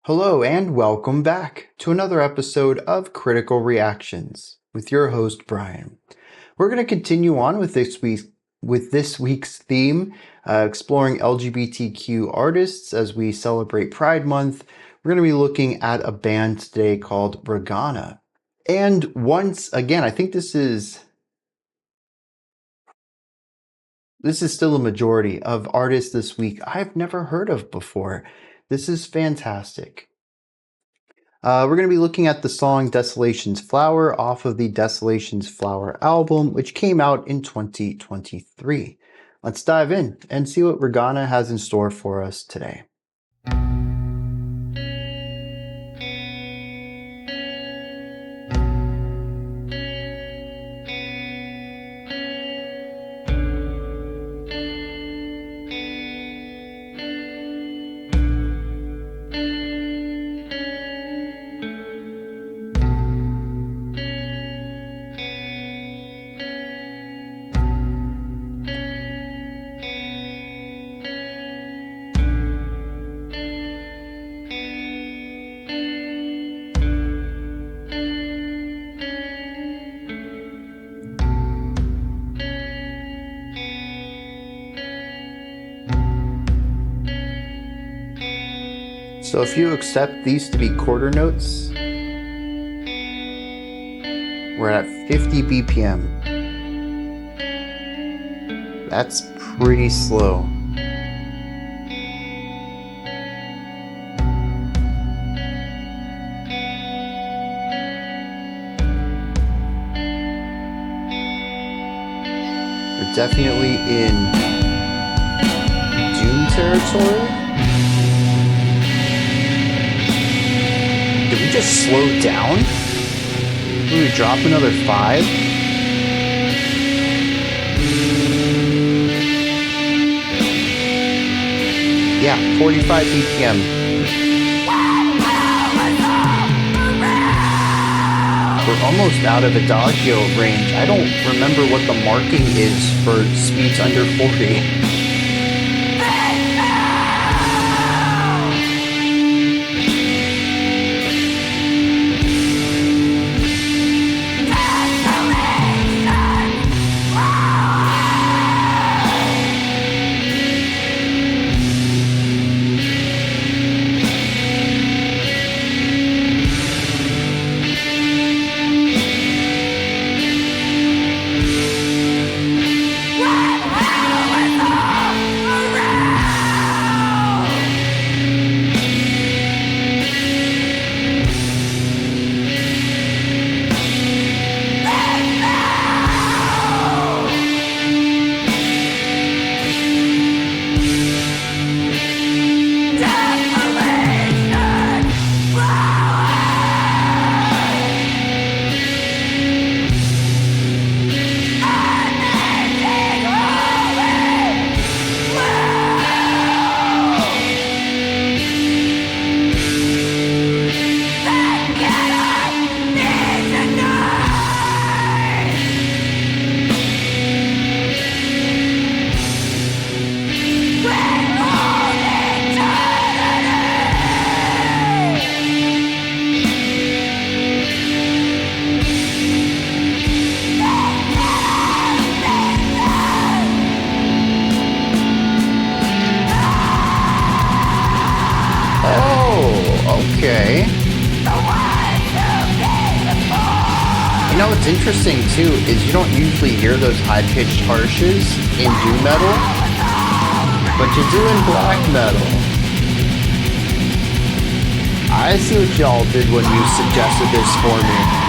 Hello and welcome back to another episode of Critical Reactions with your host Bryan. We're going to continue on with this week's theme, exploring LGBTQ artists as we celebrate Pride Month. We're going to be looking at a band today called Ragana. And once again, I think this is still a majority of artists this week I've never heard of before. This is fantastic. We're going to be looking at the song Desolation's Flower off of the Desolation's Flower album, which came out in 2023. Let's dive in and see what Ragana has in store for us today. So if you accept these to be quarter notes, we're at 50 BPM. That's pretty slow. We're definitely in doom territory. Did we just slow down? Did we drop another 5? Yeah, 45 BPM. We're almost out of adagio range. I don't remember what the marking is for speeds under 40. Okay. You know what's interesting too is you don't usually hear those high-pitched harshes in doom metal, but you do in black metal. I see what y'all did when you suggested this for me.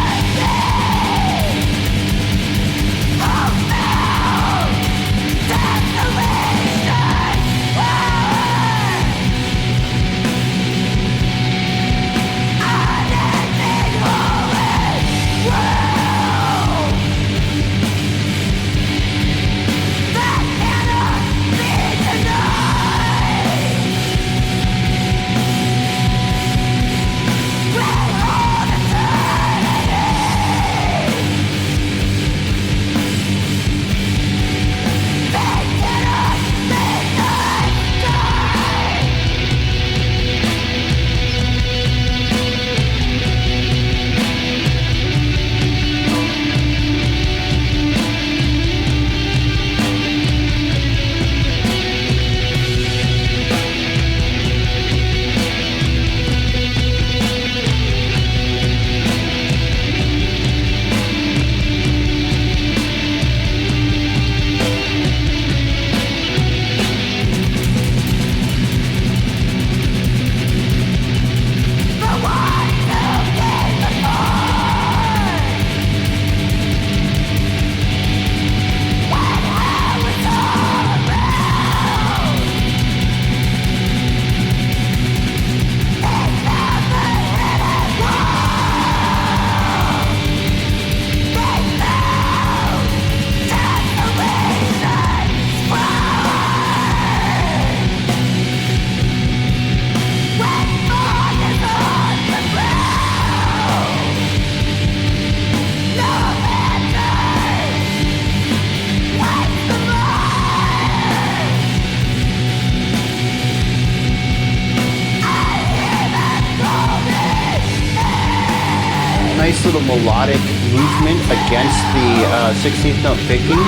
nice little melodic movement against the 16th note picking.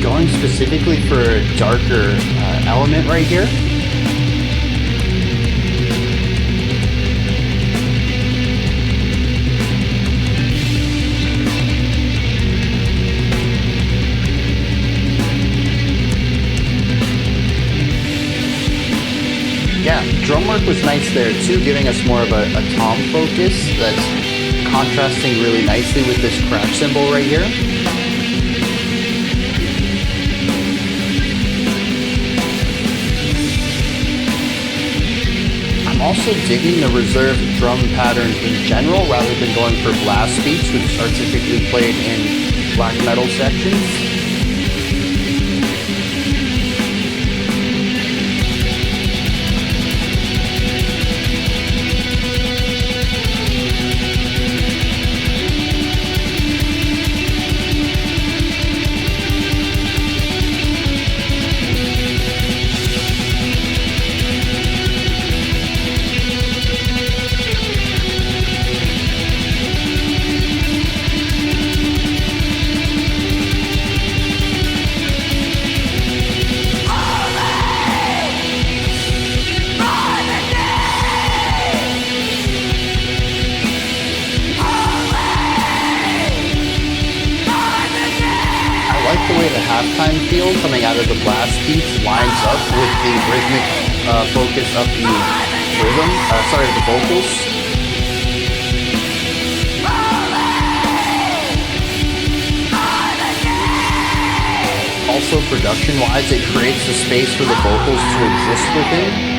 Going specifically for a darker element right here. Yeah, drum work was nice there too, giving us more of a tom focus that's contrasting really nicely with this crash cymbal right here. I'm also digging the reserved drum pattern in general rather than going for blast beats, which are typically played in black metal sections. The way the halftime feel coming out of the blast beats lines up with the rhythmic focus of the rhythm, the vocals. Also, production-wise, it creates the space for the vocals to exist within.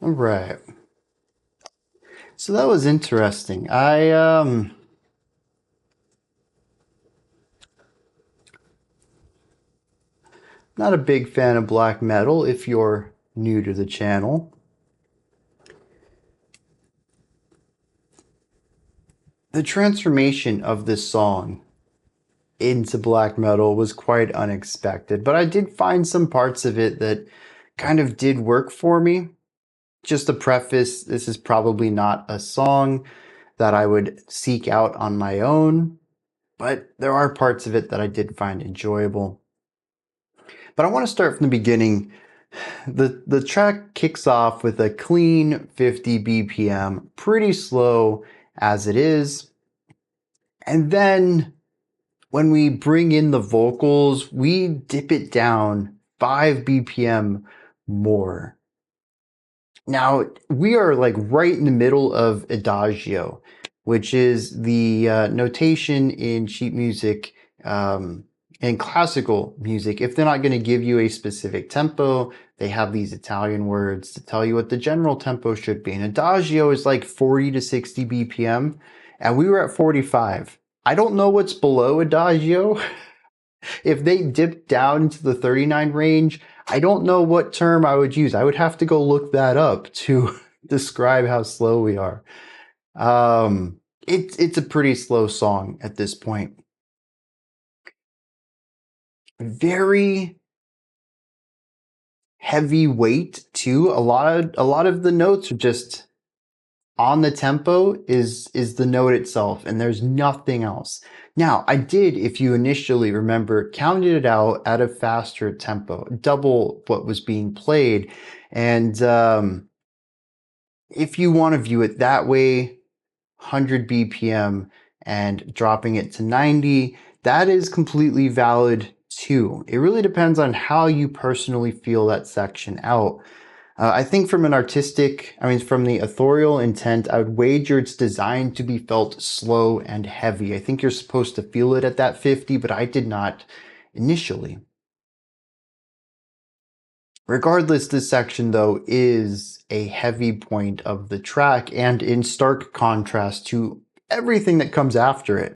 All right. So that was interesting. Not a big fan of black metal if you're new to the channel. The transformation of this song into black metal was quite unexpected, but I did find some parts of it that kind of did work for me. Just a preface, this is probably not a song that I would seek out on my own, but there are parts of it that I did find enjoyable. But I want to start from the beginning. The track kicks off with a clean 50 BPM, pretty slow as it is. And then when we bring in the vocals, we dip it down 5 BPM more. Now, we are like right in the middle of Adagio, which is the notation in sheet music and classical music. If they're not going to give you a specific tempo, they have these Italian words to tell you what the general tempo should be. And Adagio is like 40 to 60 BPM, and we were at 45. I don't know what's below Adagio. If they dip down into the 39 range, I don't know what term I would use. I would have to go look that up to describe how slow we are. It's a pretty slow song at this point. Very heavy weight too. A lot of the notes are just on the tempo is the note itself, and there's nothing else. Now, I did, if you initially remember, counted it out at a faster tempo, double what was being played. And if you want to view it that way, 100 BPM and dropping it to 90, that is completely valid too. It really depends on how you personally feel that section out. I think from from the authorial intent, I would wager it's designed to be felt slow and heavy. I think you're supposed to feel it at that 50, but I did not initially. Regardless, this section, though, is a heavy point of the track and in stark contrast to everything that comes after it.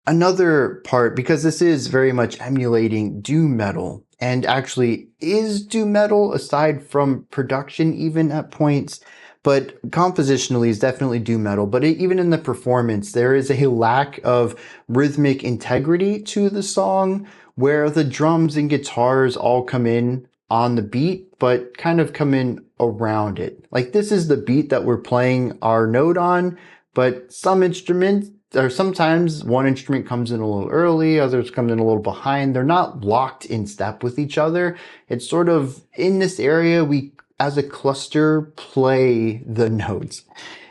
Another part, because this is very much emulating doom metal, and actually is doom metal aside from production even at points, but compositionally is definitely doom metal. But even in the performance, there is a lack of rhythmic integrity to the song where the drums and guitars all come in on the beat, but kind of come in around it. Like this is the beat that we're playing our note on, but some instruments or sometimes one instrument comes in a little early, others come in a little behind. They're not locked in step with each other. It's sort of in this area, we as a cluster play the notes.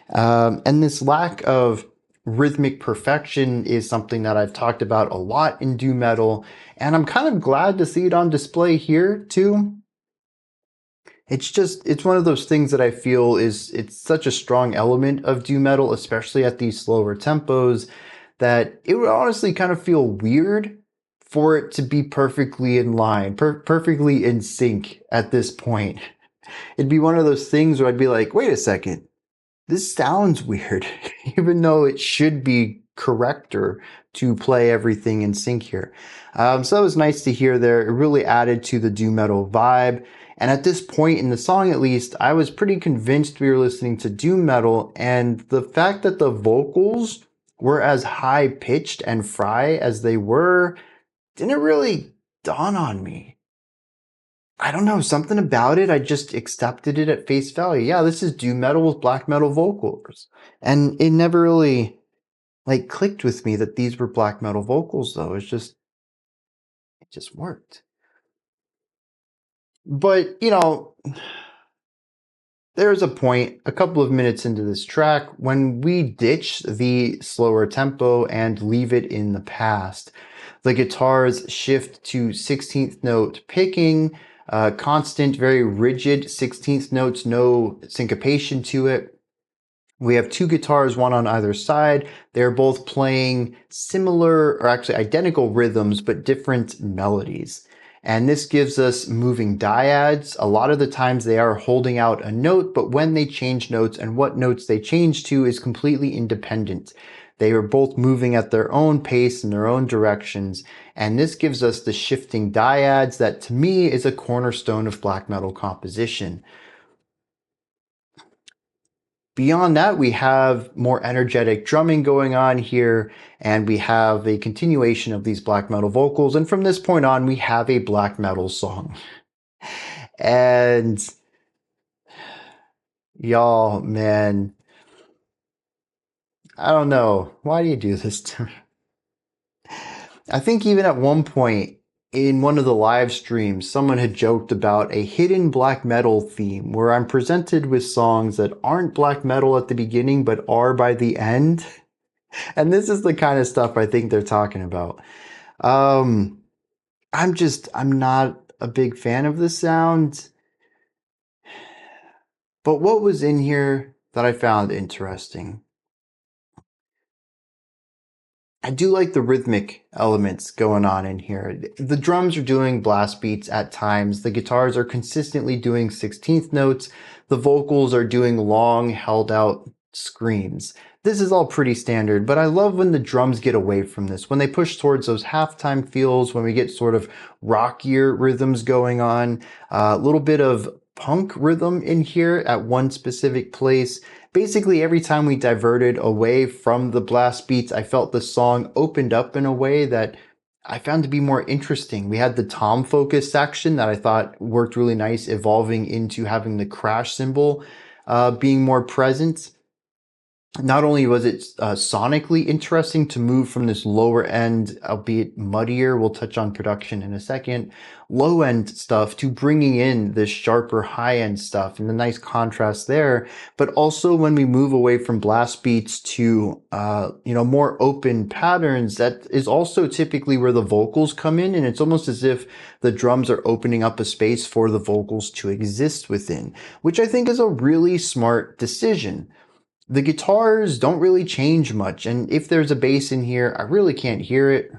And this lack of rhythmic perfection is something that I've talked about a lot in doom metal, and I'm kind of glad to see it on display here too. It's one of those things that I feel it's such a strong element of doom metal, especially at these slower tempos, that it would honestly kind of feel weird for it to be perfectly in line, perfectly in sync at this point. It'd be one of those things where I'd be like, wait a second, this sounds weird, even though it should be correcter to play everything in sync here. So that was nice to hear there. It really added to the doom metal vibe. And at this point in the song, at least, I was pretty convinced we were listening to doom metal. And the fact that the vocals were as high pitched and fry as they were didn't really dawn on me. I don't know, something about it. I just accepted it at face value. Yeah, this is doom metal with black metal vocals. And it never really clicked with me that these were black metal vocals though. It just worked. But, there's a point a couple of minutes into this track when we ditch the slower tempo and leave it in the past. The guitars shift to 16th note picking, constant, very rigid 16th notes, no syncopation to it. We have two guitars, one on either side. They're both playing similar, or actually identical rhythms, but different melodies. And this gives us moving dyads. A lot of the times they are holding out a note, but when they change notes and what notes they change to is completely independent. They are both moving at their own pace in their own directions. And this gives us the shifting dyads that to me is a cornerstone of black metal composition. Beyond that, we have more energetic drumming going on here, and we have a continuation of these black metal vocals. And from this point on, we have a black metal song. And y'all, man, I don't know. Why do you do this to me? I think even at one point in one of the live streams, someone had joked about a hidden black metal theme where I'm presented with songs that aren't black metal at the beginning, but are by the end. And this is the kind of stuff I think they're talking about. I'm not a big fan of the sound. But what was in here that I found interesting? I do like the rhythmic elements going on in here. The drums are doing blast beats at times. The guitars are consistently doing 16th notes. The vocals are doing long, held out screams. This is all pretty standard, but I love when the drums get away from this, when they push towards those halftime feels, when we get sort of rockier rhythms going on, a little bit of punk rhythm in here at one specific place. Basically, every time we diverted away from the blast beats, I felt the song opened up in a way that I found to be more interesting. We had the tom focus section that I thought worked really nice, evolving into having the crash cymbal being more present. Not only was it sonically interesting to move from this lower end, albeit muddier, we'll touch on production in a second, low end stuff to bringing in this sharper high end stuff and the nice contrast there. But also when we move away from blast beats to, more open patterns, that is also typically where the vocals come in. And it's almost as if the drums are opening up a space for the vocals to exist within, which I think is a really smart decision. The guitars don't really change much, and if there's a bass in here, I really can't hear it.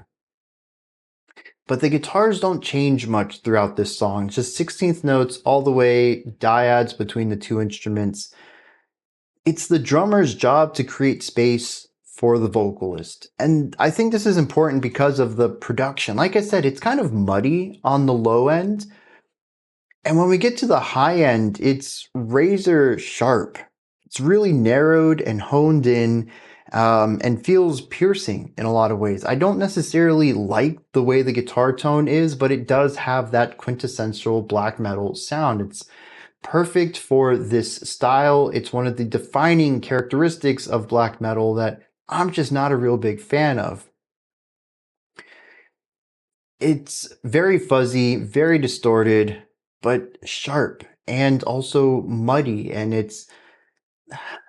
But the guitars don't change much throughout this song. It's just 16th notes all the way, dyads between the two instruments. It's the drummer's job to create space for the vocalist. And I think this is important because of the production. Like I said, it's kind of muddy on the low end. And when we get to the high end, it's razor sharp. It's really narrowed and honed in, and feels piercing in a lot of ways. I don't necessarily like the way the guitar tone is, but it does have that quintessential black metal sound. It's perfect for this style. It's one of the defining characteristics of black metal that I'm just not a real big fan of. It's very fuzzy, very distorted, but sharp and also muddy, and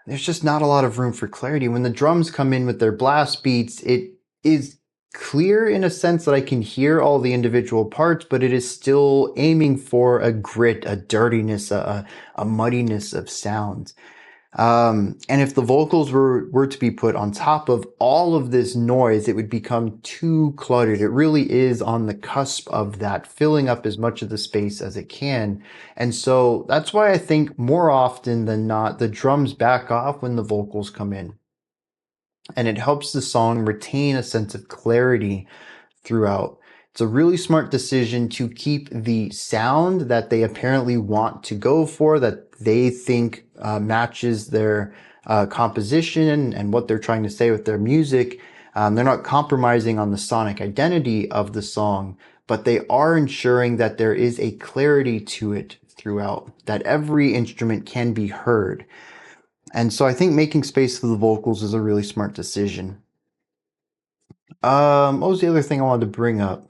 there's just not a lot of room for clarity. When the drums come in with their blast beats, it is clear in a sense that I can hear all the individual parts, but it is still aiming for a grit, a dirtiness, a muddiness of sound. And if the vocals were to be put on top of all of this noise, it would become too cluttered. It really is on the cusp of that, filling up as much of the space as it can. And so that's why I think more often than not, the drums back off when the vocals come in. And it helps the song retain a sense of clarity throughout. It's a really smart decision to keep the sound that they apparently want to go for, that they think matches their composition and what they're trying to say with their music. They're not compromising on the sonic identity of the song, but they are ensuring that there is a clarity to it throughout, that every instrument can be heard. And so I think making space for the vocals is a really smart decision. What was the other thing I wanted to bring up?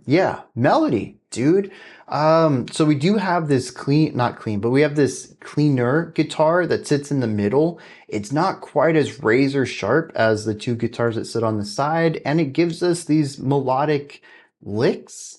Yeah, melody, dude. So we do have this not clean, but we have this cleaner guitar that sits in the middle. It's not quite as razor sharp as the two guitars that sit on the side, and it gives us these melodic licks.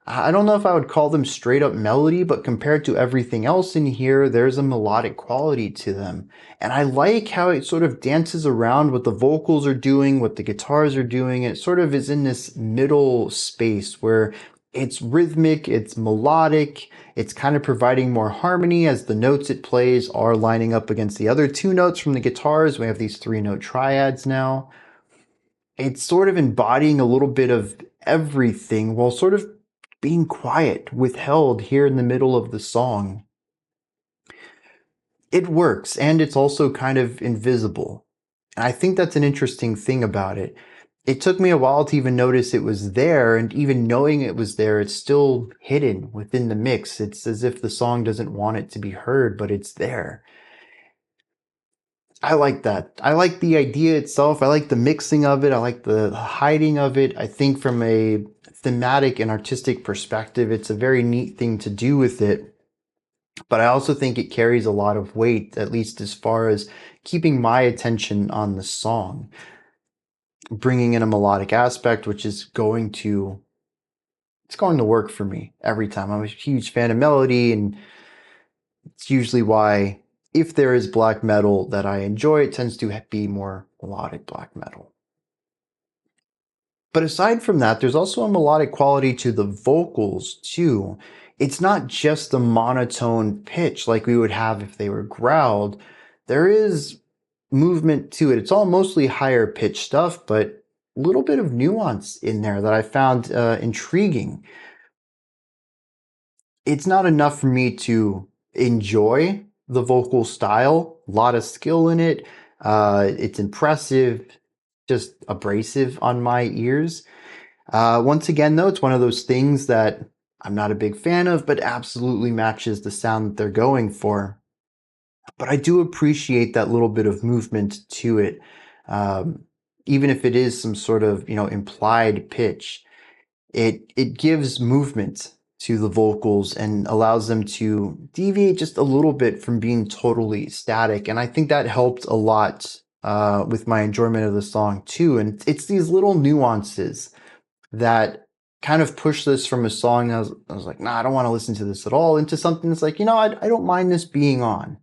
I don't know if I would call them straight up melody, but compared to everything else in here, there's a melodic quality to them. And I like how it sort of dances around what the vocals are doing, what the guitars are doing. It sort of is in this middle space where it's rhythmic, it's melodic, it's kind of providing more harmony as the notes it plays are lining up against the other two notes from the guitars. We have these 3-note triads now. It's sort of embodying a little bit of everything while sort of being quiet, withheld here in the middle of the song. It works, and it's also kind of invisible. And I think that's an interesting thing about it. It took me a while to even notice it was there, and even knowing it was there, it's still hidden within the mix. It's as if the song doesn't want it to be heard, but it's there. I like that. I like the idea itself. I like the mixing of it. I like the hiding of it. I think from a thematic and artistic perspective, it's a very neat thing to do with it. But I also think it carries a lot of weight, at least as far as keeping my attention on the song, bringing in a melodic aspect, which is it's going to work for me every time. I'm a huge fan of melody, and it's usually why, if there is black metal that I enjoy, it tends to be more melodic black metal. But aside from that, there's also a melodic quality to the vocals too. It's not just a monotone pitch like we would have if they were growled. There is movement to it. It's all mostly higher pitch stuff, but a little bit of nuance in there that I found intriguing. It's not enough for me to enjoy the vocal style. A lot of skill in it. It's impressive, just abrasive on my ears. Once again, though, it's one of those things that I'm not a big fan of, but absolutely matches the sound that they're going for. but I do appreciate that little bit of movement to it. Um, Even if it is some sort of, implied pitch, it gives movement to the vocals and allows them to deviate just a little bit from being totally static. And I think that helped a lot with my enjoyment of the song too. And it's these little nuances that kind of push this from a song I was like, nah, I don't want to listen to this at all, into something that's like, I don't mind this being on.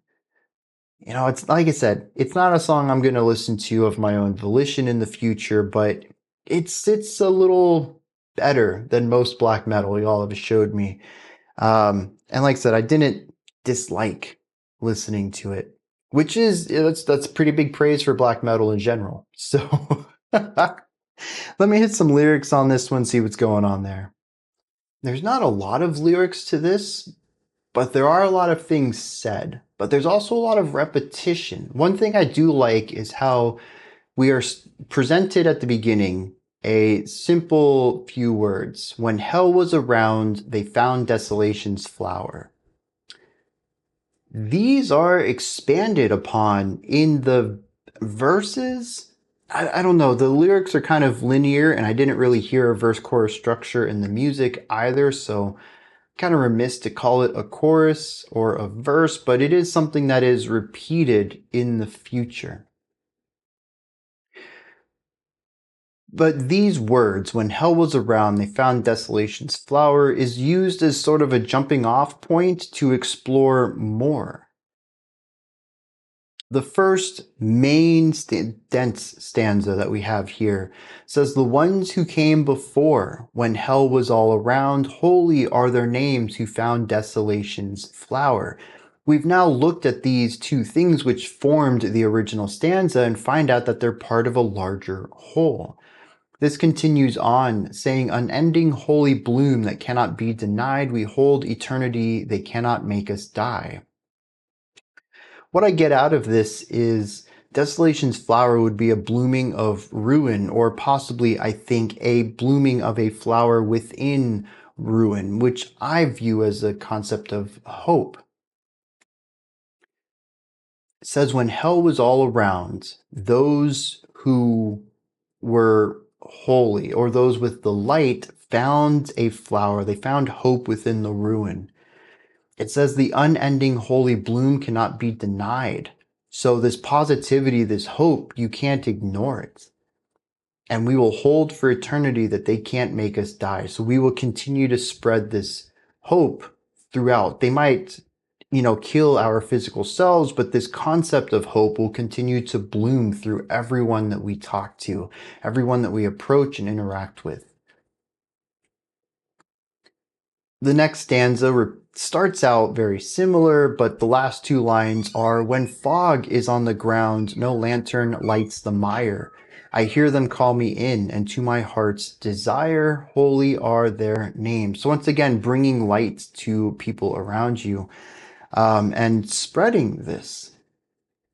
It's like I said, it's not a song I'm going to listen to of my own volition in the future, but it's a little better than most black metal y'all have showed me. And like I said, I didn't dislike listening to it, which is that's pretty big praise for black metal in general. So let me hit some lyrics on this one, see what's going on there. There's not a lot of lyrics to this, but there are a lot of things said. But there's also a lot of repetition. One thing I do like is how we are presented at the beginning a simple few words. When hell was around, they found desolation's flower. These are expanded upon in the verses. I don't know. The lyrics are kind of linear, and I didn't really hear a verse chorus structure in the music either, so kind of remiss to call it a chorus or a verse, but it is something that is repeated in the future. But these words, when hell was around, they found desolation's flower, is used as sort of a jumping off point to explore more. The first main dense stanza that we have here says, the ones who came before, when hell was all around, holy are their names who found desolation's flower. We've now looked at these two things which formed the original stanza and find out that they're part of a larger whole. This continues on, saying, unending holy bloom that cannot be denied, we hold eternity, they cannot make us die. What I get out of this is Desolation's flower would be a blooming of ruin, or possibly, I think, a blooming of a flower within ruin, which I view as a concept of hope. It says, when hell was all around, those who were holy, or those with the light, found a flower. They found hope within the ruin. It says the unending holy bloom cannot be denied. So this positivity, this hope, you can't ignore it. And we will hold for eternity that they can't make us die. So we will continue to spread this hope throughout. They might, kill our physical selves, but this concept of hope will continue to bloom through everyone that we talk to, everyone that we approach and interact with. The next stanza starts out very similar, but the last two lines are, when fog is on the ground, no lantern lights the mire. I hear them call me in, and to my heart's desire, holy are their names. So once again, bringing light to people around you, and spreading this.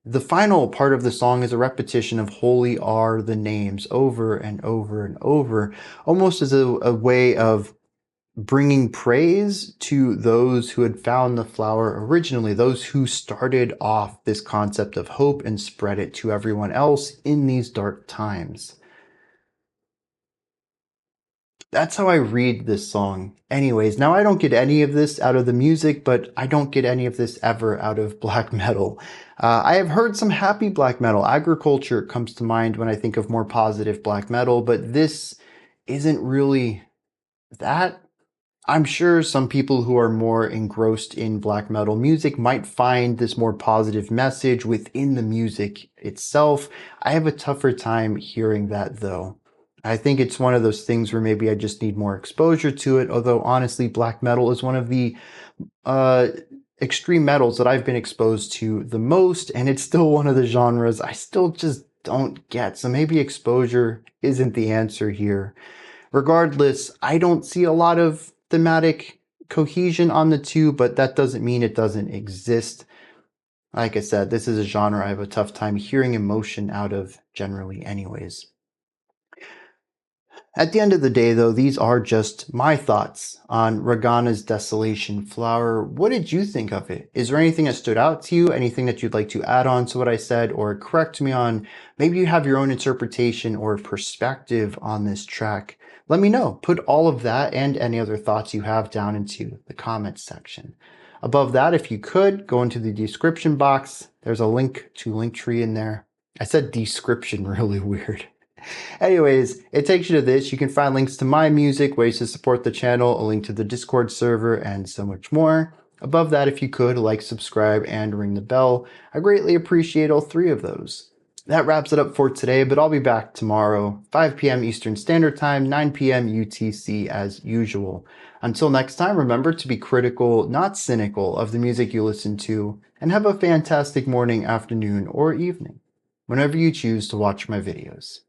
The final part of the song is a repetition of holy are the names over and over and over, almost as a way of bringing praise to those who had found the flower originally, those who started off this concept of hope and spread it to everyone else in these dark times. That's how I read this song. Anyways, now I don't get any of this out of the music, but I don't get any of this ever out of black metal. I have heard some happy black metal. Agriculture comes to mind when I think of more positive black metal, but this isn't really that. I'm sure some people who are more engrossed in black metal music might find this more positive message within the music itself. I have a tougher time hearing that though. I think it's one of those things where maybe I just need more exposure to it, although honestly, black metal is one of the uh, extreme metals that I've been exposed to the most, and it's still one of the genres I still just don't get. So maybe exposure isn't the answer here. Regardless, I don't see a lot of thematic cohesion on the two, but that doesn't mean it doesn't exist. Like I said, this is a genre I have a tough time hearing emotion out of generally anyways. At the end of the day, though, these are just my thoughts on Ragana's Desolation Flower. What did you think of it? Is there anything that stood out to you? Anything that you'd like to add on to what I said or correct me on? Maybe you have your own interpretation or perspective on this track. Let me know. Put all of that and any other thoughts you have down into the comments section. Above that, if you could, go into the description box. There's a link to Linktree in there. I said description really weird. Anyways, it takes you to this. You can find links to my music, ways to support the channel, a link to the Discord server, and so much more. Above that, if you could, like, subscribe, and ring the bell. I greatly appreciate all three of those. That wraps it up for today, but I'll be back tomorrow, 5 p.m. Eastern Standard Time, 9 p.m. UTC as usual. Until next time, remember to be critical, not cynical, of the music you listen to, and have a fantastic morning, afternoon, or evening, whenever you choose to watch my videos.